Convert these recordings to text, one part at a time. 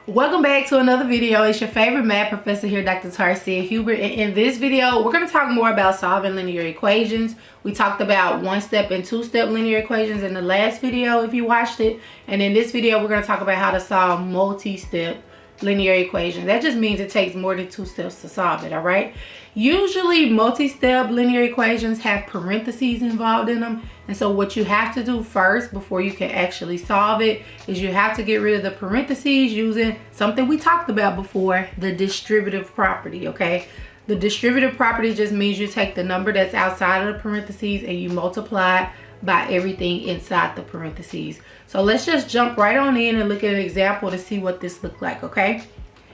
Welcome back to another video. It's your favorite math professor here, Dr. Tarcia Hubert. And in this video, we're going to talk more about solving linear equations. We talked about one-step and two-step linear equations in the last video if you watched it. And in this video, we're going to talk about how to solve multi-step linear equations. That just means it takes more than 2 steps to solve it, all right? Usually, multi-step linear equations have parentheses involved in them. And so what you have to do first before you can actually solve it is you have to get rid of the parentheses using something we talked about before, the distributive property, okay? The distributive property just means you take the number that's outside of the parentheses and you multiply it by everything inside the parentheses. So let's just jump right on in and look at an example to see what this looks like, okay?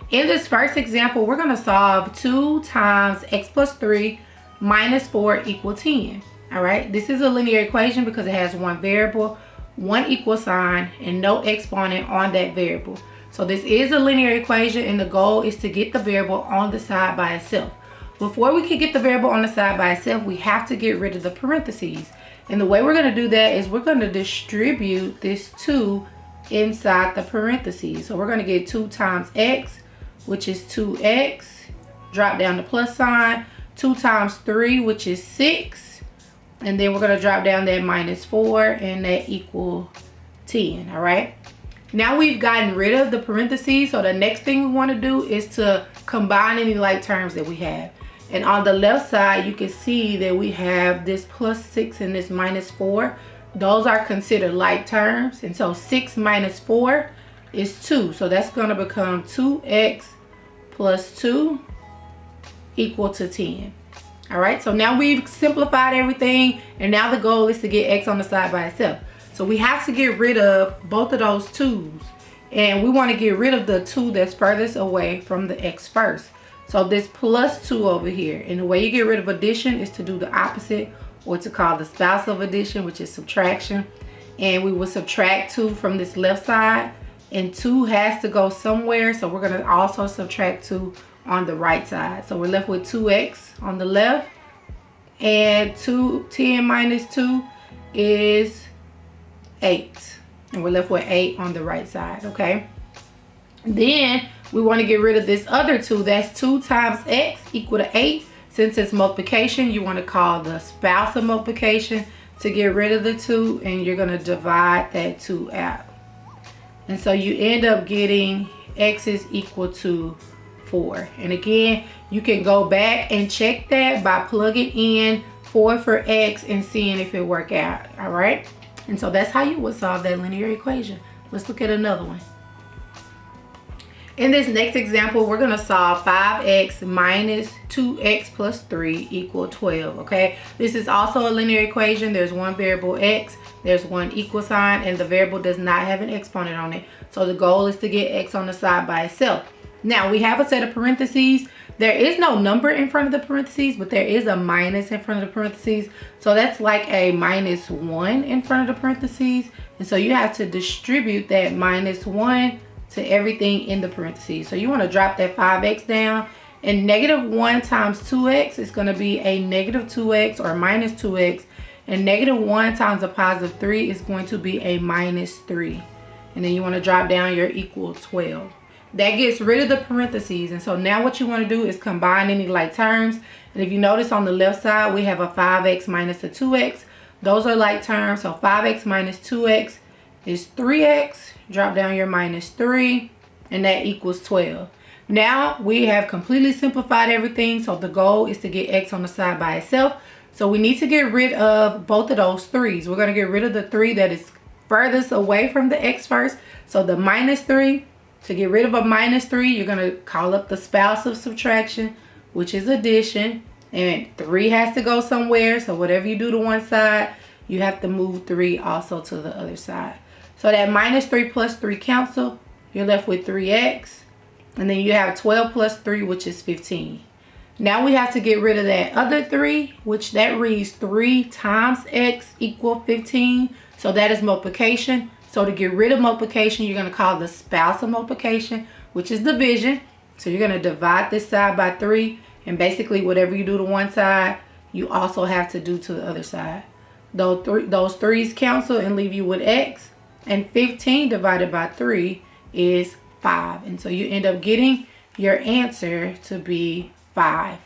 In this first example, we're going to solve 2 times x plus 3 minus 4 equal 10. All right, this is a linear equation because it has one variable, one equal sign, and no exponent on that variable. So this is a linear equation, and the goal is to get the variable on the side by itself. Before we can get the variable on the side by itself, we have to get rid of the parentheses. And the way we're going to do that is we're going to distribute this 2 inside the parentheses. So we're going to get 2 times x, which is 2x, drop down the plus sign, 2 times 3, which is 6. And then we're going to drop down that minus 4 and that equal 10, all right? Now we've gotten rid of the parentheses, so the next thing we want to do is to combine any like terms that we have. And on the left side, you can see that we have this plus 6 and this minus 4. Those are considered like terms. And so 6 minus 4 is 2. So that's going to become 2x plus 2 equal to 10. All right, so now we've simplified everything, and now the goal is to get x on the side by itself. So we have to get rid of both of those 2's, and we want to get rid of the 2 that's furthest away from the x first. So this plus 2 over here, and the way you get rid of addition is to do the opposite, or to call the spouse of addition, which is subtraction. And we will subtract 2 from this left side, and 2 has to go somewhere, so we're going to also subtract 2 on the right side. So we're left with 2x on the left, and 10 minus 2 is 8, and we're left with 8 on the right side, okay? Then we want to get rid of this other 2. That's 2 times x equal to 8. Since it's multiplication, you want to call the spouse of multiplication to get rid of the 2, and you're going to divide that 2 out. And so you end up getting x is equal to 4. And again, you can go back and check that by plugging in 4 for x and seeing if it worked out. All right, and so that's how you would solve that linear equation. Let's look at another one. In this next example, we're going to solve 5x minus 2x plus 3 equal 12, okay? This is also a linear equation. There's one variable x, there's one equal sign, and the variable does not have an exponent on it. So the goal is to get x on the side by itself. Now, we have a set of parentheses. There is no number in front of the parentheses, but there is a minus in front of the parentheses. So that's like a minus 1 in front of the parentheses. And so you have to distribute that minus 1 to everything in the parentheses. So you want to drop that 5x down. And negative 1 times 2x is going to be a negative 2x or minus 2x. And negative 1 times a positive 3 is going to be a minus 3. And then you want to drop down your equal 12. That gets rid of the parentheses. And so now what you want to do is combine any like terms. And if you notice on the left side, we have a 5x minus a 2x. Those are like terms. So 5x minus 2x is 3x. Drop down your minus 3, and that equals 12. Now we have completely simplified everything. So the goal is to get x on the side by itself. So we need to get rid of both of those 3's. We're going to get rid of the 3 that is furthest away from the x first. So the minus 3. To get rid of a minus 3, you're going to call up the spouse of subtraction, which is addition. And 3 has to go somewhere. So whatever you do to one side, you have to move 3 also to the other side. So that minus 3 plus 3 cancel. You're left with 3x. And then you have 12 plus 3, which is 15. Now we have to get rid of that other 3, which that reads 3 times x equal 15. So that is multiplication. So to get rid of multiplication, you're going to call the spouse of multiplication, which is division. So you're going to divide this side by 3. And basically whatever you do to one side, you also have to do to the other side. Those 3's cancel and leave you with x. And 15 divided by 3 is 5. And so you end up getting your answer to be 5.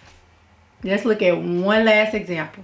Let's look at one last example.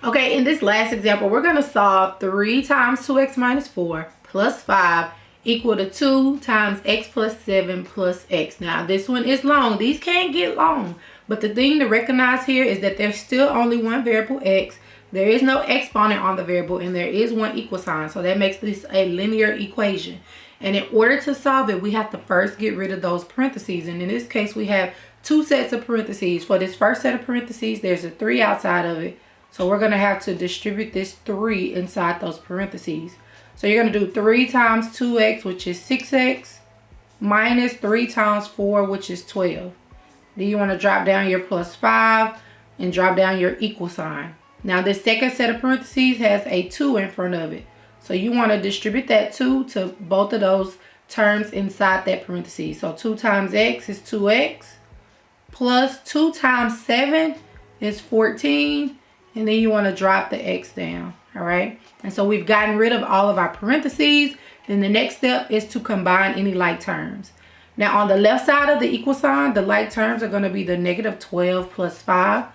Okay, in this last example, we're going to solve 3 times 2x minus 4 plus 5 equal to 2 times x plus 7 plus x. Now, this one is long. These can't get long. But the thing to recognize here is that there's still only one variable x. There is no exponent on the variable, and there is one equal sign. So that makes this a linear equation. And in order to solve it, we have to first get rid of those parentheses. And in this case, we have 2 sets of parentheses. For this first set of parentheses, there's a 3 outside of it. So we're going to have to distribute this 3 inside those parentheses. So you're going to do 3 times 2x, which is 6x, minus 3 times 4, which is 12. Then you want to drop down your plus 5 and drop down your equal sign. Now this second set of parentheses has a 2 in front of it. So you want to distribute that 2 to both of those terms inside that parentheses. So 2 times x is 2x, plus 2 times 7 is 14. And then you want to drop the x down. All right. And so we've gotten rid of all of our parentheses. Then the next step is to combine any like terms. Now on the left side of the equal sign, the like terms are going to be the negative 12 plus 5.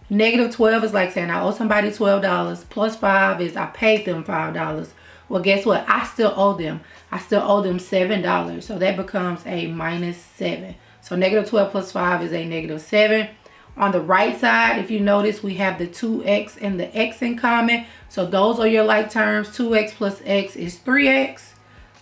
Negative 12 is like saying I owe somebody $12. Plus 5 is I paid them $5. Well, guess what? I still owe them. I still owe them $7. So that becomes a minus 7. So negative 12 plus 5 is a negative 7. On the right side, if you notice, we have the 2x and the x in common. So those are your like terms. 2x plus x is 3x.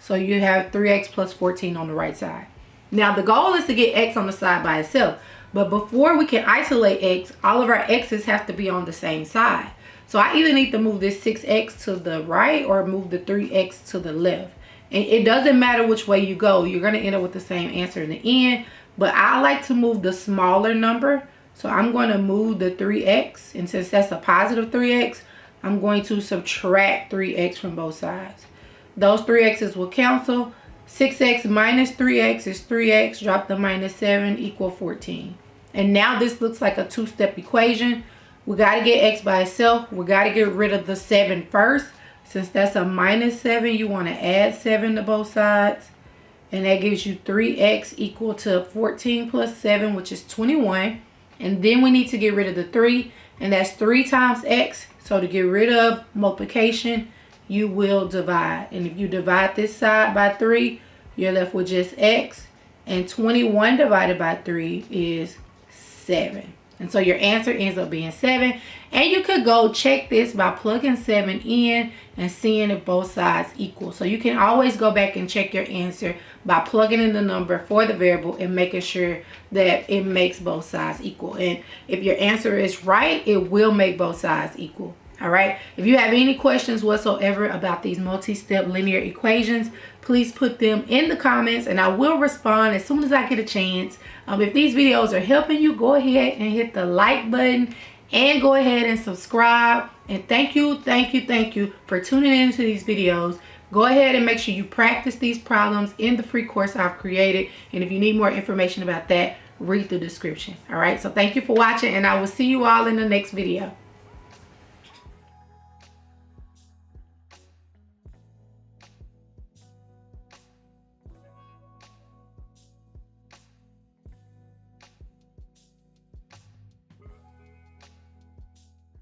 So you have 3x plus 14 on the right side. Now the goal is to get x on the side by itself. But before we can isolate x, all of our x's have to be on the same side. So I either need to move this 6x to the right or move the 3x to the left. And it doesn't matter which way you go. You're going to end up with the same answer in the end. But I like to move the smaller number. So I'm going to move the 3x. And since that's a positive 3x, I'm going to subtract 3x from both sides. Those 3x's will cancel. 6x minus 3x is 3x. Drop the minus 7 equal 14. And now this looks like a 2-step equation. We got to get x by itself. We got to get rid of the 7 first. Since that's a minus 7, you want to add 7 to both sides. And that gives you 3x equal to 14 plus 7, which is 21. And then we need to get rid of the 3. And that's 3 times x. So to get rid of multiplication, you will divide. And if you divide this side by 3, you're left with just x. And 21 divided by 3 is 7. And so your answer ends up being 7. And you could go check this by plugging 7 in and seeing if both sides equal. So you can always go back and check your answer by plugging in the number for the variable and making sure that it makes both sides equal. And if your answer is right, it will make both sides equal. All right. If you have any questions whatsoever about these multi-step linear equations, please put them in the comments and I will respond as soon as I get a chance. If these videos are helping you, go ahead and hit the like button and go ahead and subscribe. And thank you for tuning into these videos. Go ahead and make sure you practice these problems in the free course I've created. And if you need more information about that, read the description. All right. So thank you for watching and I will see you all in the next video.